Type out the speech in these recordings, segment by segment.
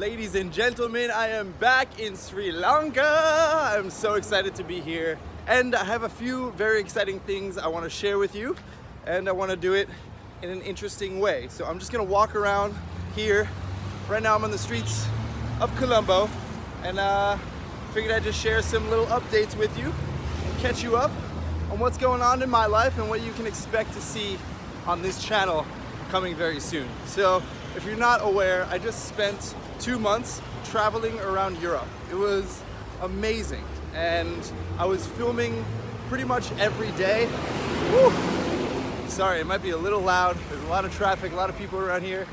Ladies and gentlemen, I am back in Sri Lanka. I'm so excited to be here. And I have a few very exciting things I want to share with you. And I want to do it in an interesting way. So I'm just going to walk around here. Right now I'm on the streets of Colombo. And figured I'd just share some little updates with you. And catch you up on what's going on in my life and what you can expect to see on this channel coming very soon. So if you're not aware, I just spent 2 months traveling around Europe. It was amazing, and I was filming pretty much every day. Woo! Sorry, it might be a little loud. There's a lot of traffic, a lot of people around here,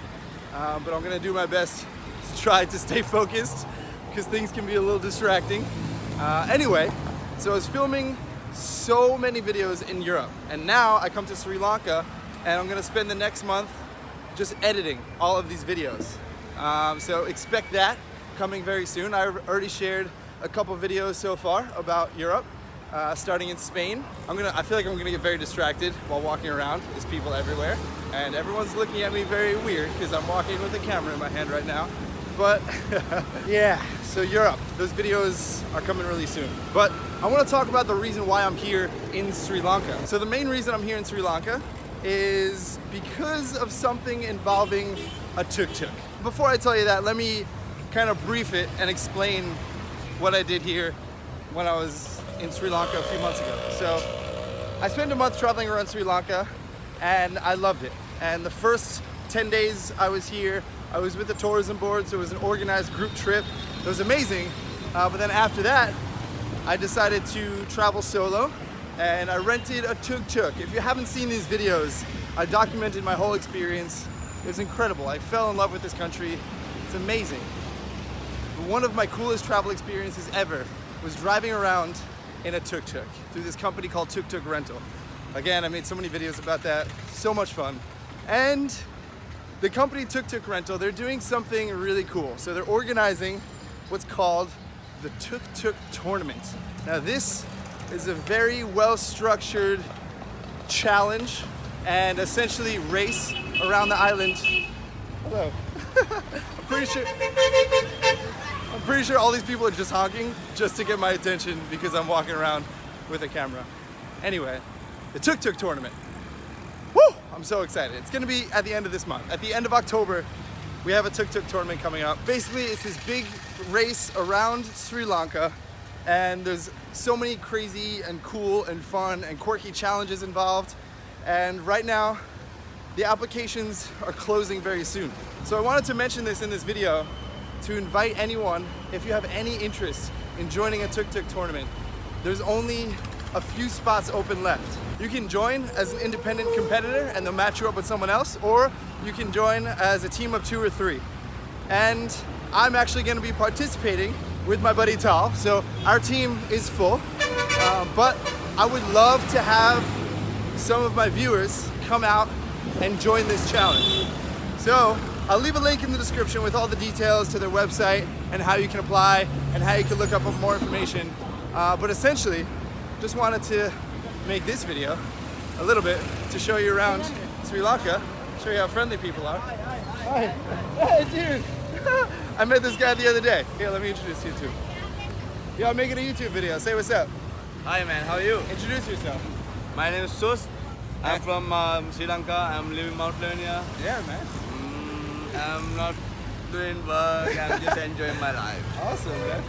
but I'm gonna do my best to try to stay focused because things can be a little distracting. Anyway, so I was filming so many videos in Europe, and now I come to Sri Lanka and I'm gonna spend the next month just editing all of these videos. So expect that coming very soon. I've already shared a couple videos so far about Europe, starting in Spain. I feel like I'm gonna get very distracted while walking around. There's people everywhere, and everyone's looking at me very weird because I'm walking with a camera in my hand right now. But yeah, so Europe, those videos are coming really soon. But I wanna talk about the reason why I'm here in Sri Lanka. So the main reason I'm here in Sri Lanka is because of something involving a tuk-tuk. Before I tell you that, let me kind of brief it and explain what I did here when I was in Sri Lanka a few months ago. So I spent a month traveling around Sri Lanka and I loved it. And the first 10 days I was here, I was with the tourism board, so it was an organized group trip. It was amazing. But then after that, I decided to travel solo and I rented a tuk-tuk. If you haven't seen these videos, I documented my whole experience. It was incredible. I fell in love with this country. It's amazing. But one of my coolest travel experiences ever was driving around in a tuk-tuk through this company called Tuk-Tuk Rental. Again, I made so many videos about that. So much fun. And the company Tuk-Tuk Rental, they're doing something really cool. So they're organizing what's called the Tuk-Tuk Tournament. Now this is a very well-structured challenge and essentially race around the island. Hello. I'm pretty sure all these people are just honking just to get my attention because I'm walking around with a camera. Anyway, the Tuk-Tuk Tournament. Woo! I'm so excited. It's gonna be at the end of this month. At the end of October, we have a Tuk-Tuk Tournament coming up. Basically, it's this big race around Sri Lanka, and there's so many crazy and cool and fun and quirky challenges involved. And right now, the applications are closing very soon. So I wanted to mention this in this video to invite anyone, if you have any interest in joining a Tuk-Tuk tournament. There's only a few spots open left. You can join as an independent competitor and they'll match you up with someone else, or you can join as a team of 2 or 3. And I'm actually gonna be participating with my buddy Tal. So our team is full, but I would love to have some of my viewers come out and join this challenge. So I'll leave a link in the description with all the details to their website and how you can apply and how you can look up more information. But essentially, just wanted to make this video a little bit to show you around Sri Lanka, show you how friendly people are. Hi. Hey, dude. I met this guy the other day. Here, let me introduce you to him. Yo, I'm making a YouTube video. Say what's up. Hi man, how are you? Introduce yourself. My name is Sus. I'm from Sri Lanka. I'm living in Mount Leonia. Yeah, man. I'm not doing work. I'm just enjoying my life. Awesome, man.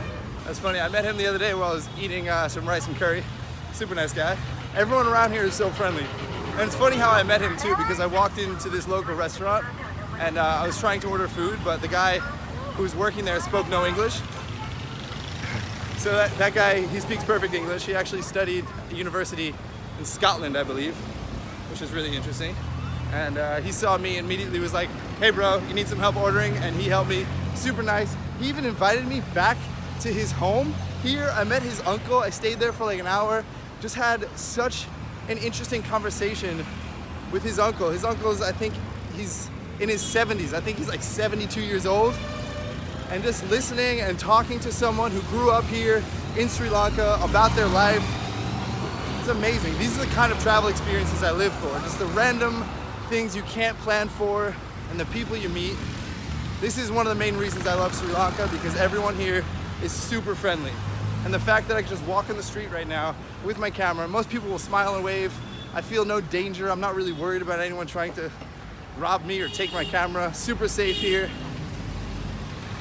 That's funny. I met him the other day while I was eating some rice and curry. Super nice guy. Everyone around here is so friendly. And it's funny how I met him too, because I walked into this local restaurant and I was trying to order food, but the guy who was working there spoke no English. So that guy, he speaks perfect English. He actually studied at university in Scotland, I believe, which is really interesting. And he saw me and immediately was like, hey bro, you need some help ordering? And he helped me, super nice. He even invited me back to his home here. I met his uncle, I stayed there for like an hour, just had such an interesting conversation with his uncle. His uncle's, I think he's in his 70s. I think he's like 72 years old. And just listening and talking to someone who grew up here in Sri Lanka about their life, it's amazing. These are the kind of travel experiences I live for. Just the random things you can't plan for and the people you meet. This is one of the main reasons I love Sri Lanka, because everyone here is super friendly. And the fact that I can just walk in the street right now with my camera, most people will smile and wave. I feel no danger. I'm not really worried about anyone trying to rob me or take my camera. Super safe here.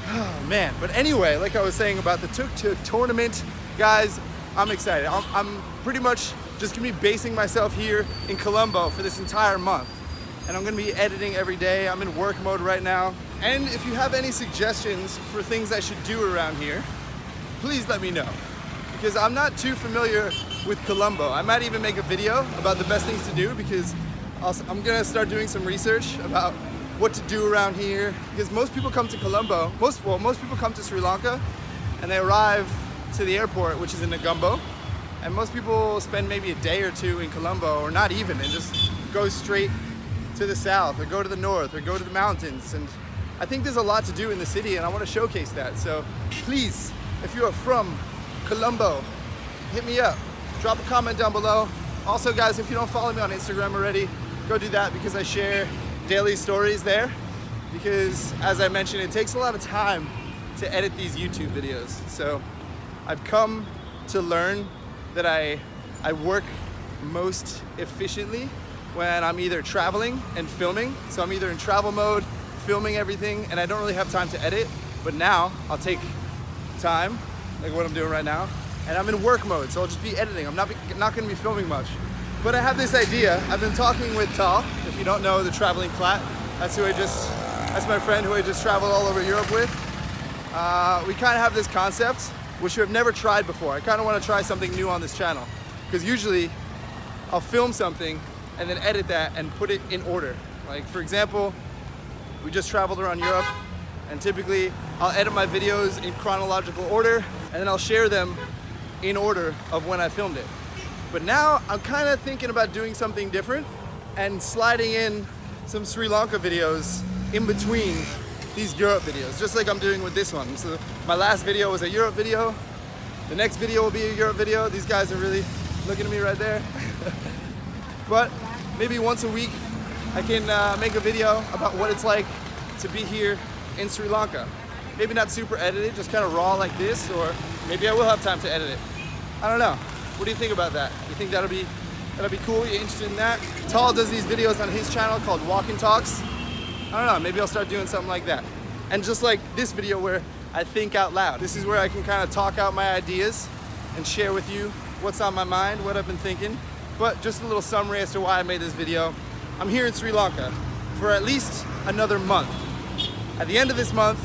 Oh man, but anyway, like I was saying about the Tuk-Tuk Tournament, guys, I'm excited. I'm pretty much just gonna be basing myself here in Colombo for this entire month. And I'm gonna be editing every day. I'm in work mode right now. And if you have any suggestions for things I should do around here, please let me know. Because I'm not too familiar with Colombo. I might even make a video about the best things to do, because I'm gonna start doing some research about what to do around here. Because most people come to Colombo, most people come to Sri Lanka and they arrive to the airport, which is in Negombo. And most people spend maybe a day or two in Colombo, or not even, and just go straight to the south, or go to the north, or go to the mountains. And I think there's a lot to do in the city, and I want to showcase that. So please, if you are from Colombo, hit me up. Drop a comment down below. Also, guys, if you don't follow me on Instagram already, go do that, because I share daily stories there. Because, as I mentioned, it takes a lot of time to edit these YouTube videos. So I've come to learn that I work most efficiently when I'm either traveling and filming. So I'm either in travel mode, filming everything, and I don't really have time to edit. But now I'll take time, like what I'm doing right now, and I'm in work mode, so I'll just be editing. I'm not gonna be filming much. But I have this idea. I've been talking with Tal, if you don't know the traveling plat. That's my friend who I just traveled all over Europe with. We kind of have this concept, which we have never tried before. I kind of want to try something new on this channel, because usually I'll film something and then edit that and put it in order. Like, for example, we just traveled around Europe, and typically I'll edit my videos in chronological order, and then I'll share them in order of when I filmed it. But now I'm kind of thinking about doing something different and sliding in some Sri Lanka videos in between these Europe videos, just like I'm doing with this one. So my last video was a Europe video. The next video will be a Europe video. These guys are really looking at me right there. But maybe once a week I can make a video about what it's like to be here in Sri Lanka. Maybe not super edited, just kind of raw like this, or maybe I will have time to edit it. I don't know. What do you think about that? You think that'll be cool? You interested in that? Tal does these videos on his channel called Walk and Talks. I don't know, maybe I'll start doing something like that. And just like this video where I think out loud. This is where I can kind of talk out my ideas and share with you what's on my mind, what I've been thinking. But just a little summary as to why I made this video. I'm here in Sri Lanka for at least another month. At the end of this month,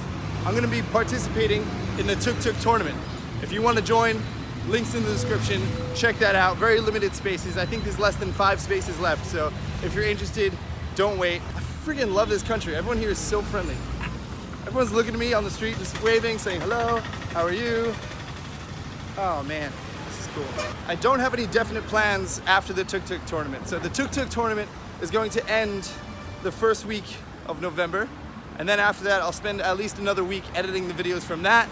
I'm gonna be participating in the Tuk-Tuk Tournament. If you wanna join, links in the description, check that out. Very limited spaces. I think there's less than 5 spaces left. So if you're interested, don't wait. I freaking love this country. Everyone here is so friendly. Everyone's looking at me on the street, just waving, saying hello, how are you? Oh man, this is cool. I don't have any definite plans after the Tuk-Tuk Tournament. So the Tuk-Tuk Tournament is going to end the first week of November. And then after that, I'll spend at least another week editing the videos from that.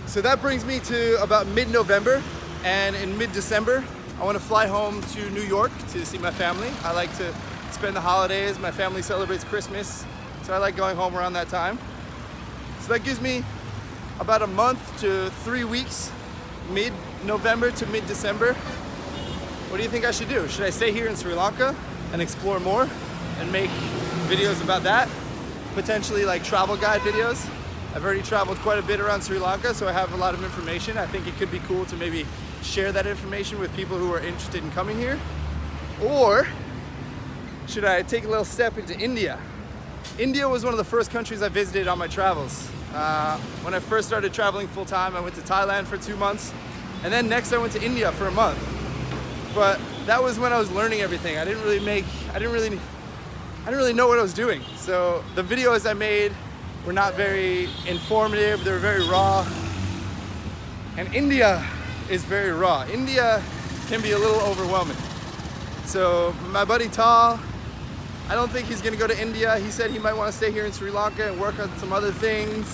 So that brings me to about mid-November, and in mid-December, I want to fly home to New York to see my family. I like to spend the holidays. My family celebrates Christmas, so I like going home around that time. So that gives me about a month to 3 weeks, mid-November to mid-December. What do you think I should do? Should I stay here in Sri Lanka and explore more and make videos about that? Potentially like travel guide videos. I've already traveled quite a bit around Sri Lanka, so I have a lot of information. I think it could be cool to maybe share that information with people who are interested in coming here. Or should I take a little step into India? India was one of the first countries I visited on my travels. When I first started traveling full time, I went to Thailand for 2 months, and then next I went to India for a month. But that was when I was learning everything. I didn't really know what I was doing. So the videos I made were not very informative, they were very raw. And India is very raw. India can be a little overwhelming. So my buddy Tal, I don't think he's gonna go to India. He said he might wanna stay here in Sri Lanka and work on some other things.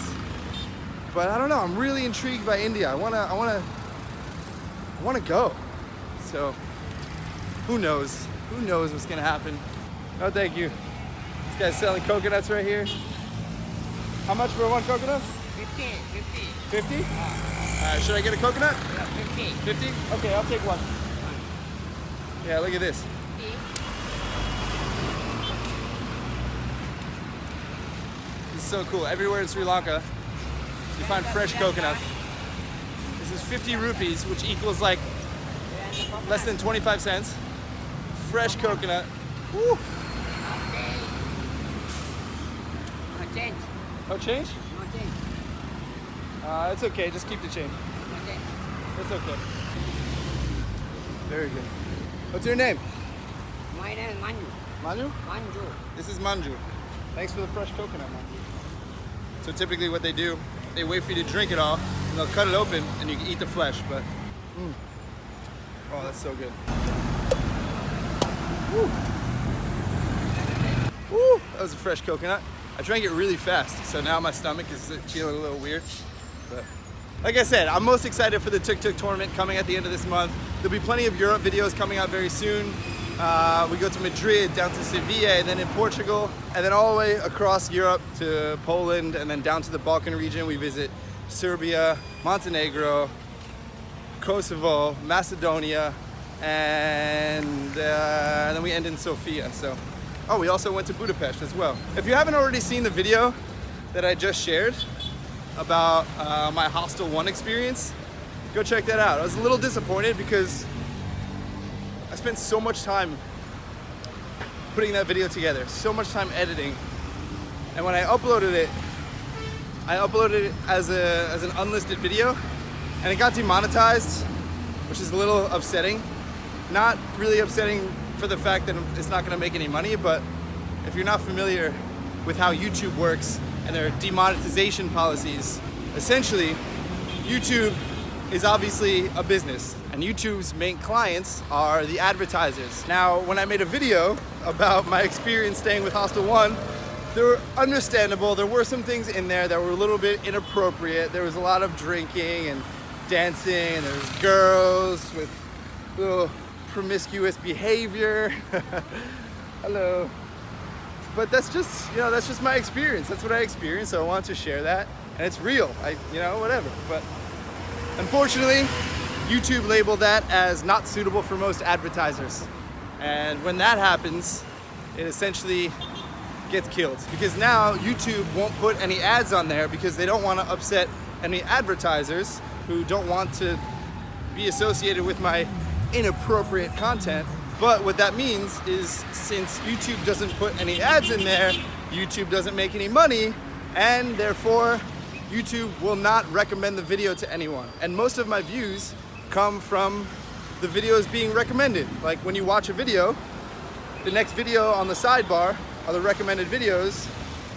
But I don't know, I'm really intrigued by India. I wanna go. So who knows? Who knows what's gonna happen? No, thank you. This guy's selling coconuts right here. How much for one coconut? 50, 50. 50? Should I get a coconut? Yeah, 50. 50? Okay, I'll take one. Yeah, look at this. 50. This is so cool. Everywhere in Sri Lanka, you find fresh coconut. This is 50 rupees, which equals like less than 25 cents. Fresh coconut. Woo! Okay. No change. No change? No change. It's okay. Just keep the change. No change. It's okay. Very good. What's your name? My name is Manju. Manu? Manju. This is Manju. Thanks for the fresh coconut, Manju. So typically what they do, they wait for you to drink it all, and they'll cut it open, and you can eat the flesh, but... Oh, that's so good. Woo. Woo. That was a fresh coconut. I drank it really fast, so now my stomach is feeling a little weird. But like I said, I'm most excited for the Tuk-Tuk Tournament coming at the end of this month. There'll be plenty of Europe videos coming out very soon. We go to Madrid, down to Sevilla, and then in Portugal, and then all the way across Europe to Poland, and then down to the Balkan region. We visit Serbia, Montenegro, Kosovo, Macedonia, and then we end in Sofia. So, oh, we also went to Budapest as well. If you haven't already seen the video that I just shared about my Hostel 1 experience, go check that out. I was a little disappointed because I spent so much time putting that video together, so much time editing, and when I uploaded it as an unlisted video, and it got demonetized, which is a little upsetting. Not really upsetting for the fact that it's not gonna make any money, but if you're not familiar with how YouTube works and their demonetization policies, essentially, YouTube is obviously a business, and YouTube's main clients are the advertisers. Now, when I made a video about my experience staying with Hostel 1, they were understandable. There were some things in there that were a little bit inappropriate. There was a lot of drinking and dancing, and there was girls with little promiscuous behavior. Hello. But that's just, that's just my experience. That's what I experienced, so I wanted to share that. And it's real, whatever. But unfortunately, YouTube labeled that as not suitable for most advertisers. And when that happens, it essentially gets killed. Because now YouTube won't put any ads on there because they don't want to upset any advertisers who don't want to be associated with my inappropriate content. But what that means is, since YouTube doesn't put any ads in there, YouTube doesn't make any money, and therefore YouTube will not recommend the video to anyone. And most of my views come from the videos being recommended. Like when you watch a video, the next video on the sidebar are the recommended videos,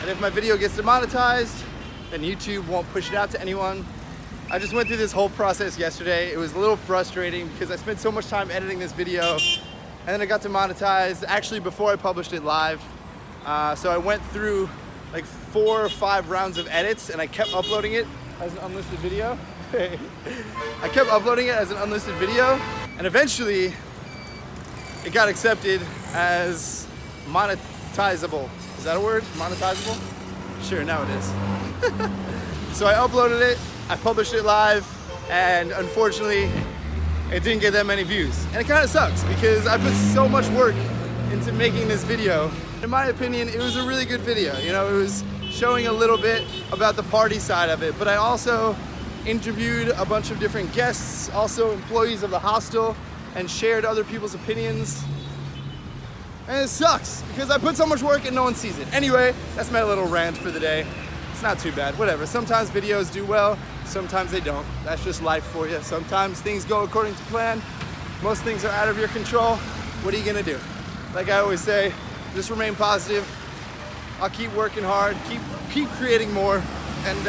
and if my video gets demonetized, then YouTube won't push it out to anyone. I just went through this whole process yesterday. It was a little frustrating because I spent so much time editing this video, and then it got demonetized actually before I published it live. So I went through like 4 or 5 rounds of edits, and I kept uploading it as an unlisted video. I kept uploading it as an unlisted video, and eventually it got accepted as monetizable. Is that a word? Monetizable? Sure, now it is. So I uploaded it, I published it live, and unfortunately it didn't get that many views. And it kind of sucks because I put so much work into making this video. In my opinion, it was a really good video. It was showing a little bit about the party side of it, but I also interviewed a bunch of different guests, also employees of the hostel, and shared other people's opinions. And it sucks because I put so much work and no one sees it. Anyway, that's my little rant for the day. It's not too bad, whatever. Sometimes videos do well, sometimes they don't. That's just life for you. Sometimes things go according to plan. Most things are out of your control. What are you gonna do? Like I always say, just remain positive. I'll keep working hard, keep creating more, and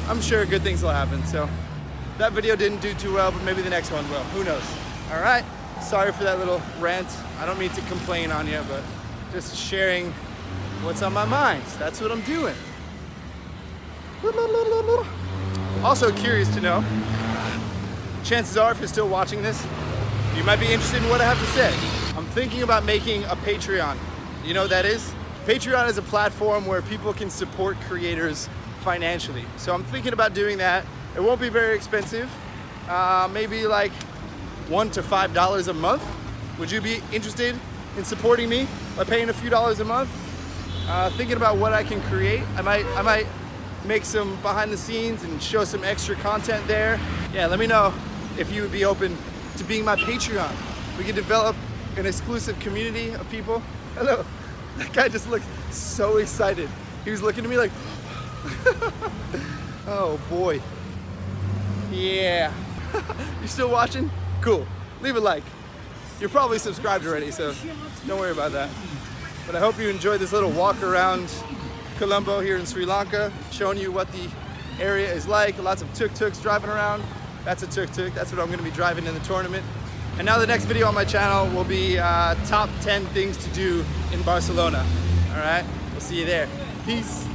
I'm sure good things will happen. So that video didn't do too well, but maybe the next one will. Who knows? All right. Sorry for that little rant. I don't mean to complain on you, but just sharing what's on my mind. That's what I'm doing. Also curious to know, chances are if you're still watching this, you might be interested in what I have to say. I'm thinking about making a Patreon. You know what that is? Patreon is a platform where people can support creators financially. So I'm thinking about doing that. It won't be very expensive. Maybe like $1 to $5 a month. Would you be interested in supporting me by paying a few dollars a month? Thinking about what I can create. I might make some behind the scenes and show some extra content there. Yeah, let me know if you would be open to being my Patreon. We can develop an exclusive community of people. Hello. That guy just looked so excited. He was looking at me like, oh boy. Yeah. You still watching? Cool. Leave a like. You're probably subscribed already, so don't worry about that. But I hope you enjoyed this little walk around Colombo here in Sri Lanka, showing you what the area is like. Lots of tuk-tuks driving around. That's a tuk-tuk. That's what I'm going to be driving in the tournament. And now the next video on my channel will be top 10 things to do in Barcelona. All right, we'll see you there. Peace.